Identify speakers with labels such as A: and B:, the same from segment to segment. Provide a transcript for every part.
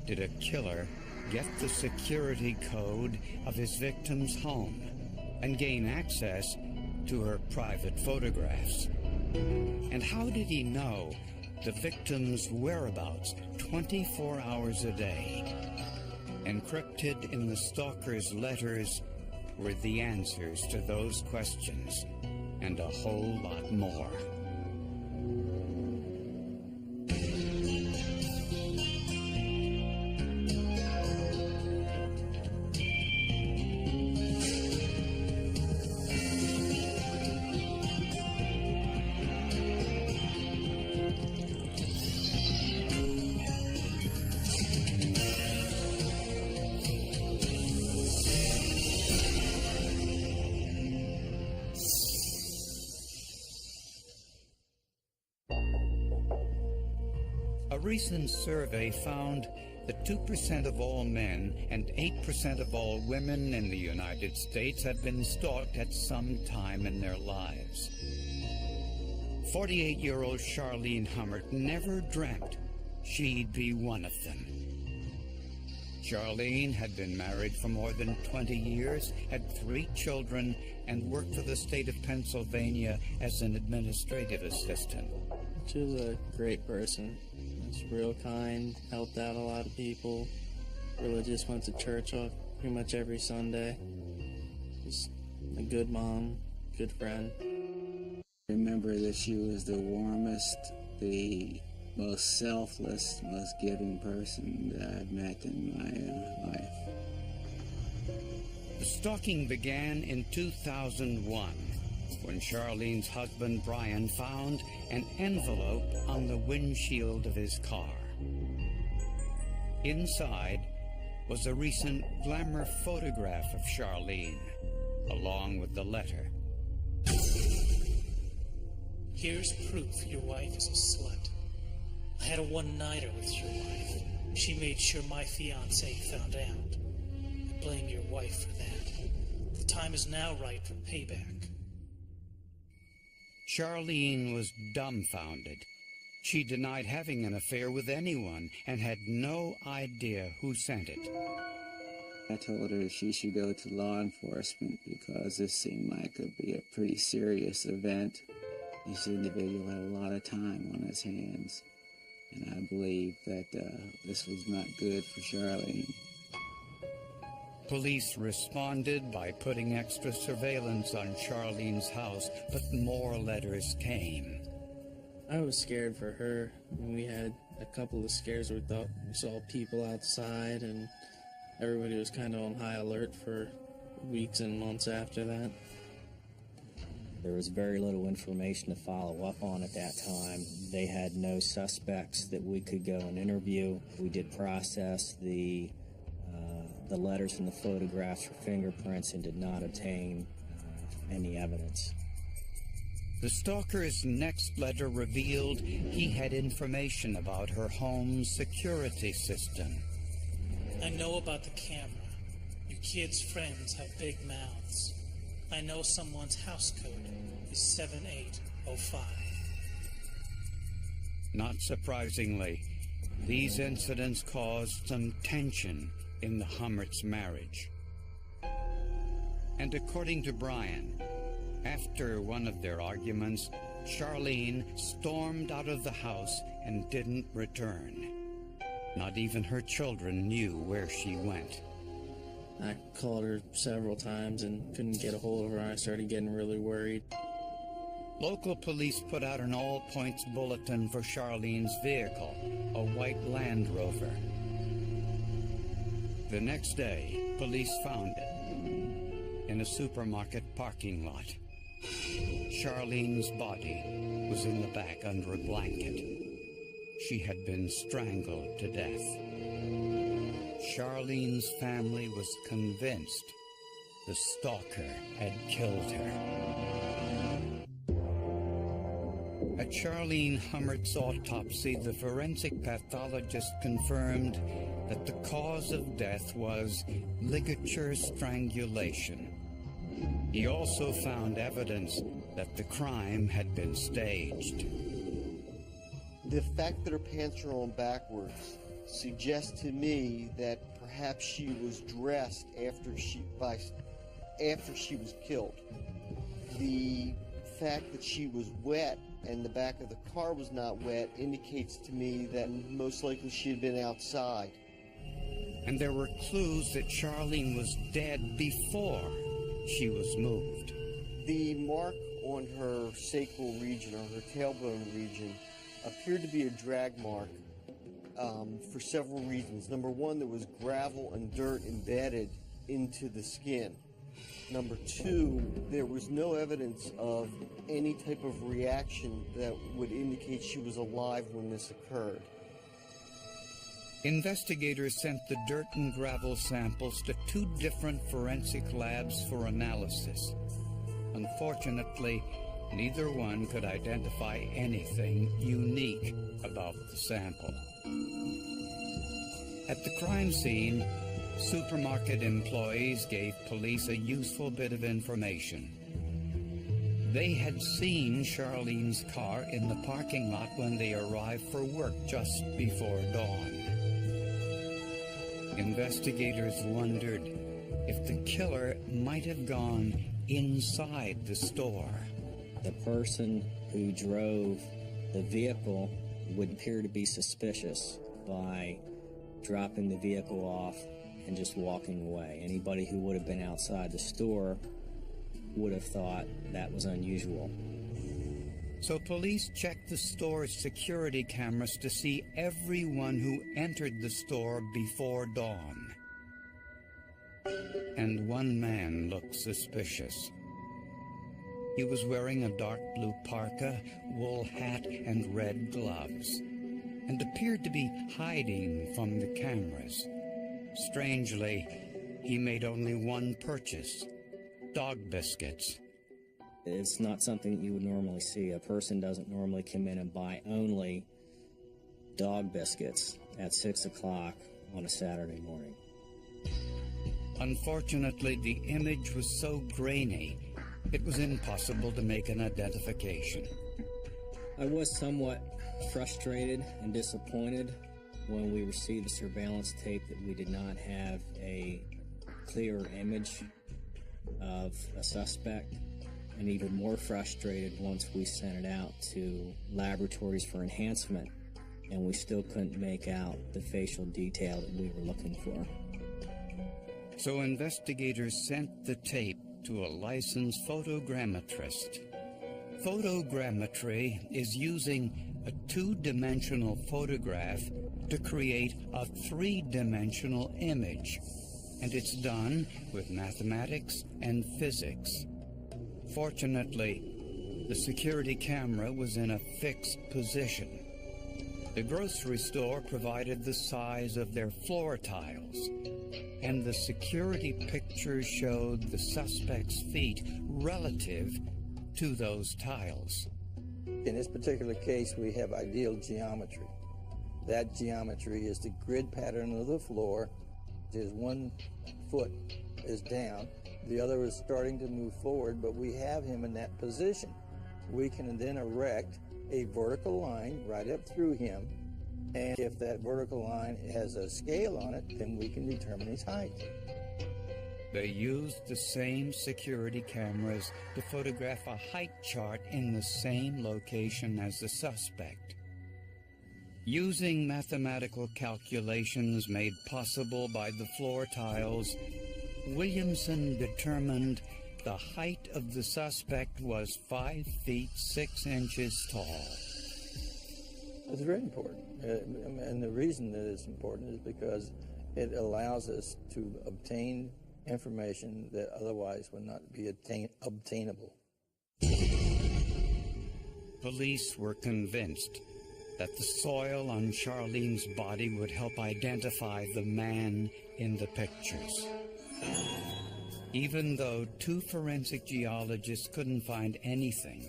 A: did a killer get the security code of his victim's home and gain access to her private photographs? And how did he know the victim's whereabouts 24 hours a day? Encrypted in the stalker's letters were the answers to those questions and a whole lot more. A recent survey found that 2% of all men and 8% of all women in the United States have been stalked at some time in their lives. 48-year-old Charlene Hummert never dreamt she'd be one of them. Charlene had been married for more than 20 years, had 3 children, and worked for the state of Pennsylvania as an administrative assistant.
B: She was a great person. She was real kind, helped out a lot of people, religious, went to church pretty much every Sunday. Just a good mom, good friend.
C: I remember that she was the warmest, the most selfless, most giving person that I've met in my life.
A: The stalking began in 2001 when Charlene's husband Brian found an envelope on the windshield of his car. Inside was a recent glamour photograph of Charlene, along with the letter.
D: Here's proof your wife is a slut. I had a one-nighter with your wife. She made sure my fiancé found out. I blame your wife for that. The time is now right for payback.
A: Charlene was dumbfounded. She denied having an affair with anyone and had no idea who sent it.
C: I told her she should go to law enforcement because this seemed like it would be a pretty serious event. This individual had a lot of time on his hands, and I believe that this was not good for Charlene.
A: Police responded by putting extra surveillance on Charlene's house, but more letters came.
B: I was scared for her. We had a couple of scares where we thought we saw people outside, and everybody was kind of on high alert for weeks and months after that.
E: There was very little information to follow up on at that time. They had no suspects that we could go and interview. We did process the letters and the photographs for fingerprints and did not obtain any evidence.
A: The stalker's next letter revealed he had information about her home's security system.
D: I know about the camera. Your kids' friends have big mouths. I know someone's house code is 7805.
A: Not surprisingly, these incidents caused some tension in the Hummerts' marriage. And according to Brian, after one of their arguments, Charlene stormed out of the house and didn't return. Not even her children knew where she went.
B: I called her several times and couldn't get a hold of her. I started getting really worried.
A: Local police put out an all-points bulletin for Charlene's vehicle, a white Land Rover. The next day, police found it in a supermarket parking lot. Charlene's body was in the back under a blanket. She had been strangled to death. Charlene's family was convinced the stalker had killed her. At Charlene Hummert's autopsy, the forensic pathologist confirmed that the cause of death was ligature strangulation. He also found evidence that the crime had been staged.
F: The fact that her pants are on backwards suggests to me that perhaps she was dressed after she was killed. The fact that she was wet and the back of the car was not wet indicates to me that most likely she had been outside.
A: And there were clues that Charlene was dead before she was moved.
F: The mark on her sacral region, or her tailbone region, appeared to be a drag mark for several reasons. Number one, there was gravel and dirt embedded into the skin. Number two, there was no evidence of any type of reaction that would indicate she was alive when this occurred.
A: Investigators sent the dirt and gravel samples to 2 different forensic labs for analysis. Unfortunately, neither one could identify anything unique about the sample. At the crime scene, supermarket employees gave police a useful bit of information. They had seen Charlene's car in the parking lot when they arrived for work just before dawn. Investigators wondered if the killer might have gone inside the store.
E: The person who drove the vehicle would appear to be suspicious by dropping the vehicle off and just walking away. Anybody who would have been outside the store would have thought that was unusual.
A: So police checked the store's security cameras to see everyone who entered the store before dawn. And one man looked suspicious. He was wearing a dark blue parka, wool hat, and red gloves, and appeared to be hiding from the cameras. Strangely, he made only one purchase: dog biscuits.
E: It's not something that you would normally see. A person doesn't normally come in and buy only dog biscuits at 6 o'clock on a Saturday morning.
A: Unfortunately, the image was so grainy, it was impossible to make an identification.
E: I was somewhat frustrated and disappointed when we received the surveillance tape that we did not have a clear image of a suspect, and even more frustrated once we sent it out to laboratories for enhancement and we still couldn't make out the facial detail that we were looking for.
A: So investigators sent the tape to a licensed photogrammetrist. Photogrammetry is using a 2-dimensional photograph to create a 3-dimensional image, and it's done with mathematics and physics. Fortunately, the security camera was in a fixed position. The grocery store provided the size of their floor tiles, and the security pictures showed the suspect's feet relative to those tiles.
G: In this particular case, we have ideal geometry. That geometry is the grid pattern of the floor. There's 1 foot is down, the other is starting to move forward, but we have him in that position. We can then erect a vertical line right up through him, and if that vertical line has a scale on it, then we can determine his height.
A: They used the same security cameras to photograph a height chart in the same location as the suspect. Using mathematical calculations made possible by the floor tiles, Williamson determined the height of the suspect was 5 feet 6 inches tall.
G: It's very important, and the reason that it's important is because it allows us to obtain information that otherwise would not be obtainable.
A: Police were convinced that the soil on Charlene's body would help identify the man in the pictures. Even though 2 forensic geologists couldn't find anything,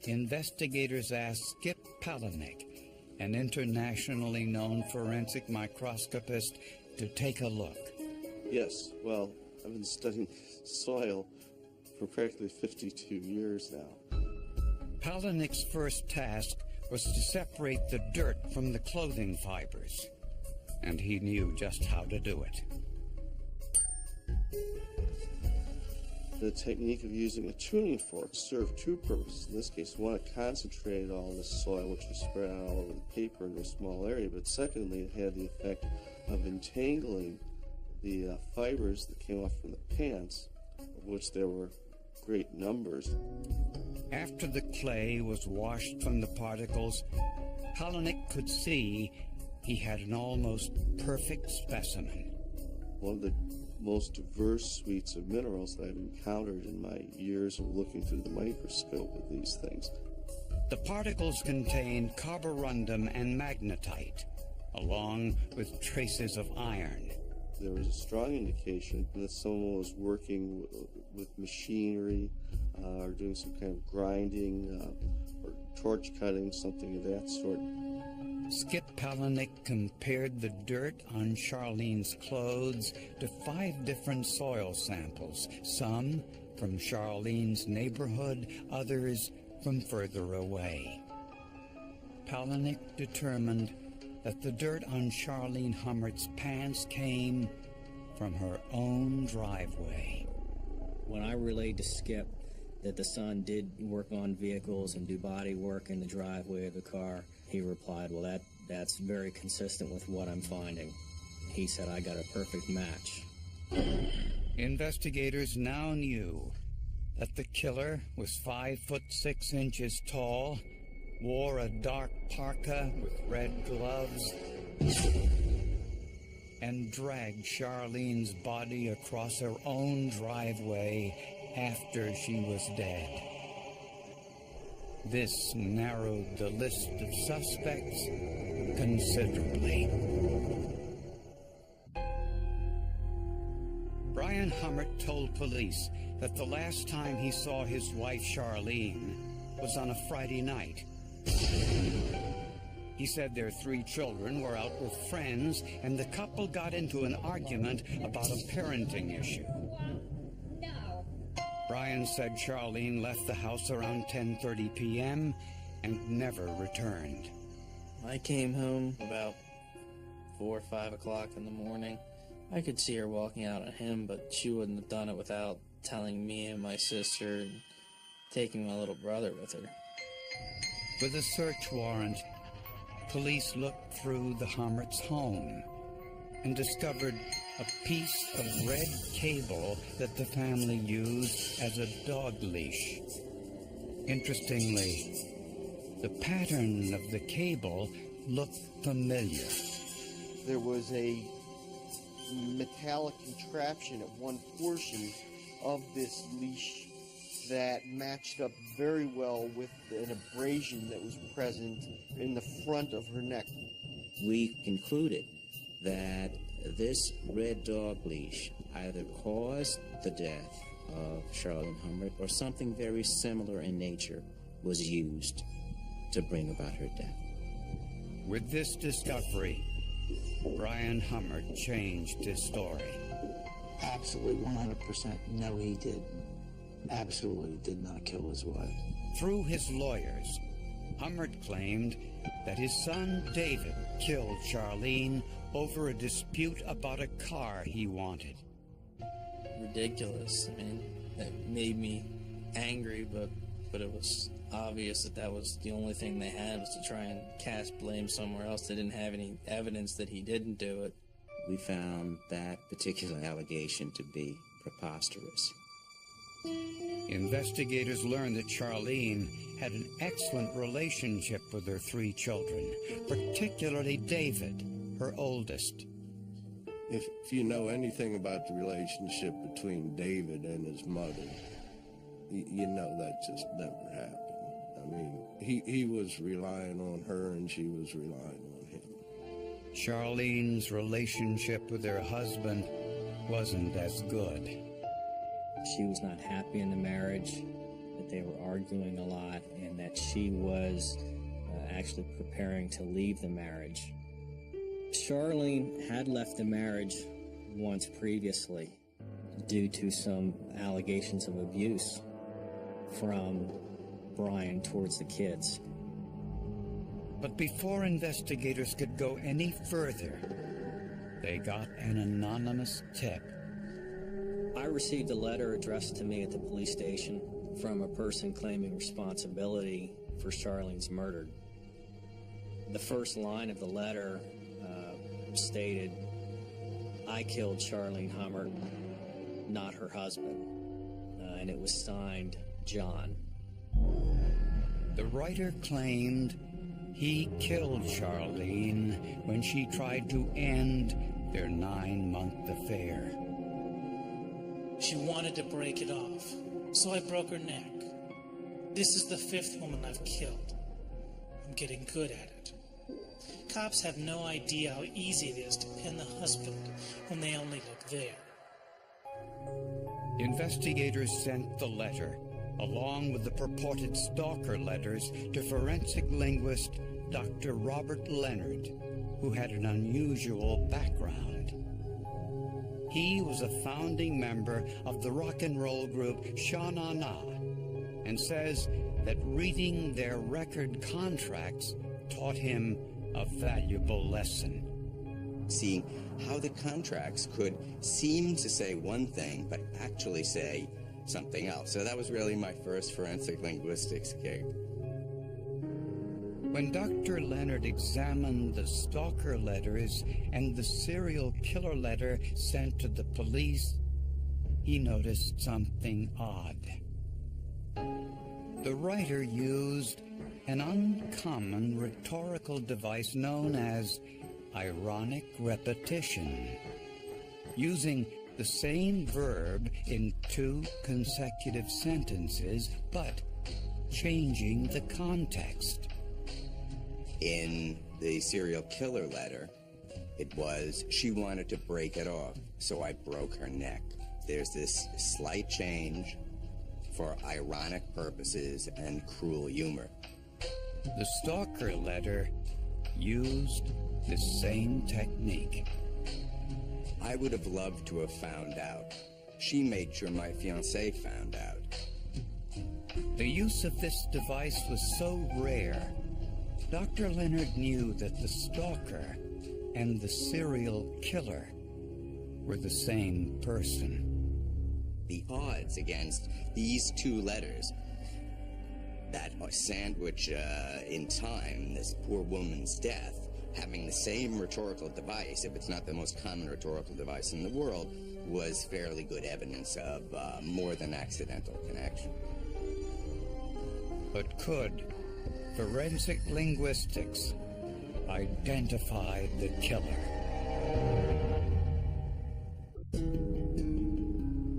A: investigators asked Skip Palahniuk, an internationally known forensic microscopist, to take a look.
H: Yes, well, I've been studying soil for practically 52 years now.
A: Palahniuk's first task was to separate the dirt from the clothing fibers. and he knew just how to do it.
H: The technique of using a tuning fork served two purposes. In this case, one, it concentrated all the soil, which was spread out all over the paper into a small area, but secondly, it had the effect of entangling the fibers that came off from the pants, of which there were great numbers.
A: After the clay was washed from the particles, Palahniuk could see he had an almost perfect specimen.
H: One of the most diverse suites of minerals that I've encountered in my years of looking through the microscope at these things.
A: The particles contained carborundum and magnetite, along with traces of iron.
H: There was a strong indication that someone was working with machinery or doing some kind of grinding or torch cutting, something of that sort.
A: Skip Palahniuk compared the dirt on Charlene's clothes to 5 different soil samples, some from Charlene's neighborhood, others from further away. Palahniuk determined that the dirt on Charlene Hummert's pants came from her own driveway.
E: When I relayed to Skip that the son did work on vehicles and do body work in the driveway of the car, he replied, well, that's very consistent with what I'm finding. He said, I got a perfect match.
A: Investigators now knew that the killer was 5'6" tall, wore a dark parka with red gloves, and dragged Charlene's body across her own driveway after she was dead. This narrowed the list of suspects considerably. Brian Hummert told police that the last time he saw his wife Charlene was on a Friday night. He said their 3 children were out with friends, and the couple got into an argument about a parenting issue. Brian said Charlene left the house around 10:30 p.m. and never returned.
B: I came home about 4 or 5 o'clock in the morning. I could see her walking out on him, but she wouldn't have done it without telling me and my sister and taking my little brother with her.
A: With a search warrant, police looked through the Hummert's home and discovered a piece of red cable that the family used as a dog leash. Interestingly, the pattern of the cable looked familiar.
F: There was a metallic contraption at one portion of this leash that matched up very well with an abrasion that was present in the front of her neck.
I: We concluded that this red dog leash either caused the death of Charlene Hummert or something very similar in nature was used to bring about her death.
A: With this discovery, Brian Hummert changed his story.
C: Absolutely 100% no, he did. Absolutely did not kill his wife.
A: Through his lawyers, Hummert claimed that his son David killed Charlene over a dispute about a car he wanted.
B: Ridiculous. I mean, it made me angry, but it was obvious that was the only thing they had, was to try and cast blame somewhere else. They didn't have any evidence that he didn't do it.
I: We found that particular allegation to be preposterous.
A: Investigators learned that Charlene had an excellent relationship with her 3 children, particularly David, her oldest.
J: If you know anything about the relationship between David and his mother, you know that just never happened. I mean, he was relying on her and she was relying on him.
A: Charlene's relationship with her husband wasn't as good.
E: She was not happy in the marriage, that they were arguing a lot, and that she was actually preparing to leave the marriage. Charlene had left the marriage once previously due to some allegations of abuse from Brian towards the kids.
A: But before investigators could go any further, they got an anonymous tip.
E: I received a letter addressed to me at the police station from a person claiming responsibility for Charlene's murder. The first line of the letter stated, "I killed Charlene Hummert, not her husband," and it was signed John.
A: The writer claimed he killed Charlene when she tried to end their 9-month affair.
D: She wanted to break it off, so I broke her neck. This is the 5th woman I've killed. I'm getting good at it. Cops have no idea how easy it is to pin the husband when they only look there.
A: Investigators sent the letter, along with the purported stalker letters, to forensic linguist Dr. Robert Leonard, who had an unusual background. He was a founding member of the rock and roll group Sha Na Na, and says that reading their record contracts taught him a valuable lesson.
K: Seeing how the contracts could seem to say one thing, but actually say something else. So that was really my first forensic linguistics gig.
A: When Dr. Leonard examined the stalker letters and the serial killer letter sent to the police, he noticed something odd. The writer used an uncommon rhetorical device known as ironic repetition, using the same verb in 2 consecutive sentences, but changing the context.
K: In the serial killer letter, it was, "She wanted to break it off, so I broke her neck." There's this slight change for ironic purposes and cruel humor.
A: The stalker letter used the same technique.
K: I would have loved to have found out. She made sure my fiancé found out.
A: The use of this device was so rare, Dr. Leonard knew that the stalker and the serial killer were the same person.
K: The odds against these 2 letters that sandwich in time this poor woman's death, having the same rhetorical device, if it's not the most common rhetorical device in the world, was fairly good evidence of more than accidental connection.
A: But could forensic linguistics identify the killer?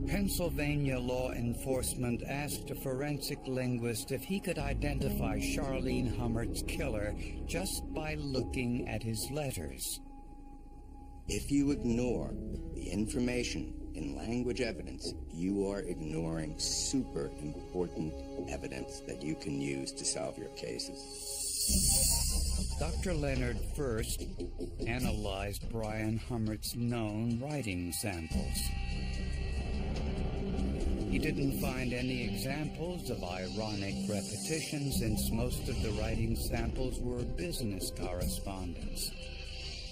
A: Pennsylvania law enforcement asked a forensic linguist if he could identify Charlene Hummert's killer just by looking at his letters.
K: If you ignore the information in language evidence, you are ignoring super important evidence that you can use to solve your cases.
A: Dr. Leonard first analyzed Brian Hummert's known writing samples. He didn't find any examples of ironic repetition, since most of the writing samples were business correspondence.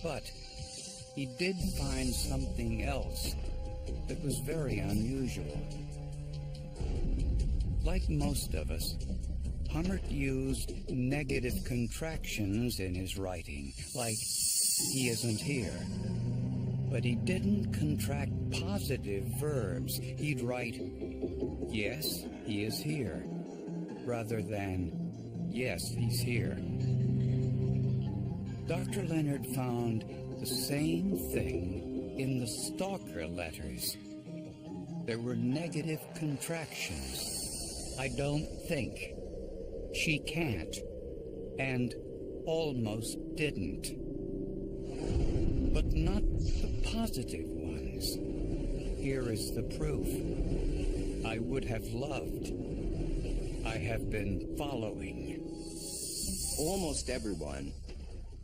A: But he did find something else that was very unusual. Like most of us, Hummert used negative contractions in his writing, like "he isn't here." But he didn't contract positive verbs. He'd write, "Yes, he is here," rather than, "Yes, he's here." Dr. Leonard found the same thing in the stalker letters. There were negative contractions. "I don't think," "she can't," and "almost didn't." But not the positive ones. Here is the proof. "I would have loved. I have been following."
K: Almost everyone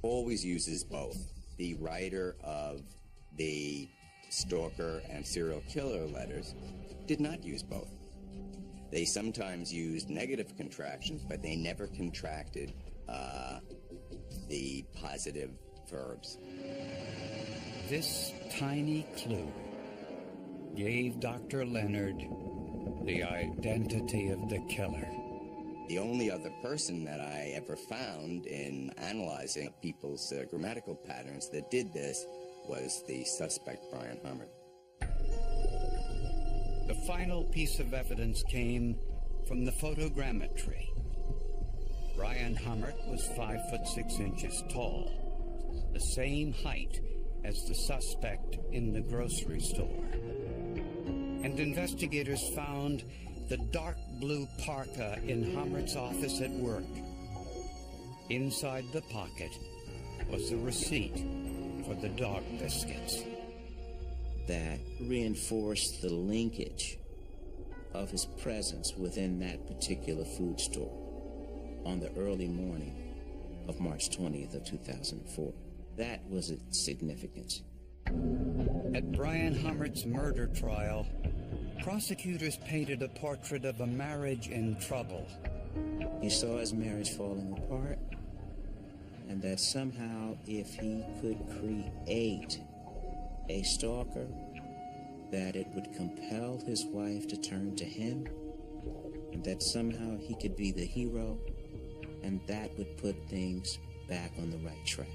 K: always uses both. The writer of the stalker and serial killer letters did not use both. They sometimes used negative contractions, but they never contracted the positive verbs.
A: this tiny clue gave Dr. Leonard the identity of the killer.
K: The only other person that I ever found in analyzing people's grammatical patterns that did this was the suspect, Brian Hummer.
A: The final piece of evidence came from the photogrammetry. Brian Hummert was 5'6" tall, the same height as the suspect in the grocery store. And investigators found the dark blue parka in Hummert's office at work. Inside the pocket was a receipt for the dog biscuits.
I: That reinforced the linkage of his presence within that particular food store on the early morning of March 20th of 2004. That was its significance.
A: At Brian Hummert's murder trial, prosecutors painted a portrait of a marriage in trouble.
I: He saw his marriage falling apart, and that somehow if he could create a stalker, that it would compel his wife to turn to him, and that somehow he could be the hero, and that would put things back on the right track.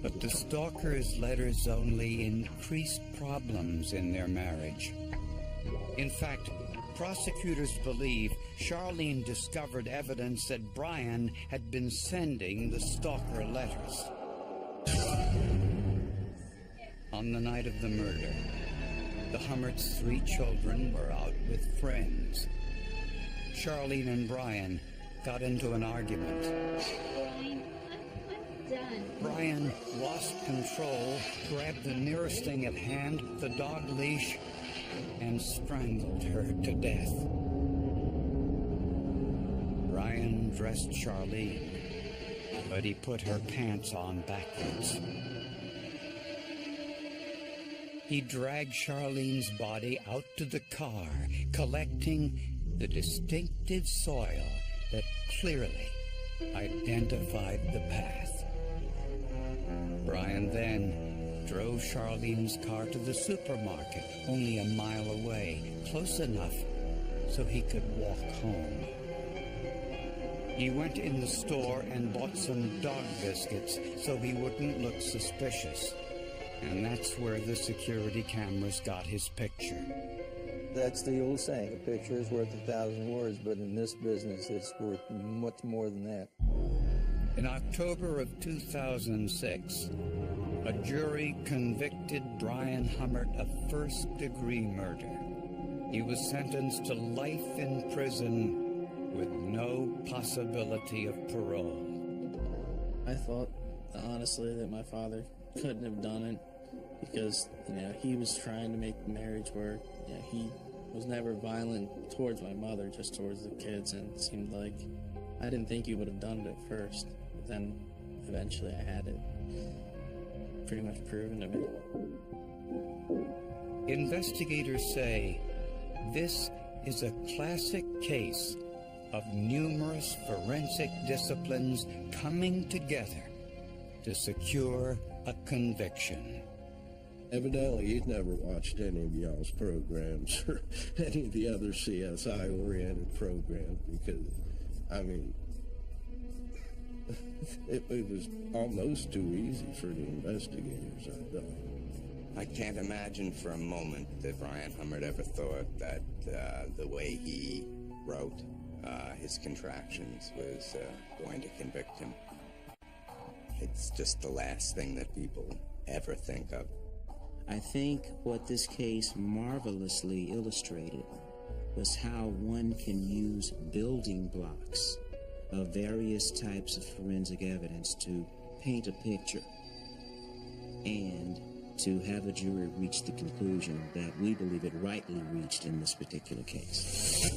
A: But the stalker's letters only increased problems in their marriage. In fact, prosecutors believe Charlene discovered evidence that Brian had been sending the stalker letters. On the night of the murder, the Hummerts' 3 children were out with friends. Charlene and Brian got into an argument. Brian lost control, grabbed the nearest thing at hand, the dog Leash, and strangled her to death. Brian dressed Charlene, but he put her pants on backwards. He dragged Charlene's body out to the car, collecting the distinctive soil that clearly identified the path. Brian then drove Charlene's car to the supermarket, only a mile away, close enough so he could walk home. He went in the store and bought some dog biscuits so he wouldn't look suspicious. And that's where the security cameras got his picture.
G: That's the old saying, a picture is worth 1,000 words, but in this business it's worth much more than that.
A: In October of 2006, a jury convicted Brian Hummert of first-degree murder. He was sentenced to life in prison with no possibility of parole.
B: I thought, honestly, that my father couldn't have done it because, he was trying to make the marriage work. He was never violent towards my mother, just towards the kids, and it seemed like I didn't think he would have done it at first. But then eventually I had it pretty much proven to me.
A: Investigators say this is a classic case of numerous forensic disciplines coming together to secure a conviction.
J: Evidently, he's never watched any of y'all's programs or any of the other CSI-oriented programs because, it was almost too easy for the investigators, I thought.
K: I can't imagine for a moment that Brian Hummert ever thought that the way he wrote his contractions was going to convict him. It's just the last thing that people ever think of.
I: I think what this case marvelously illustrated was how one can use building blocks of various types of forensic evidence to paint a picture and to have a jury reach the conclusion that we believe it rightly reached in this particular case.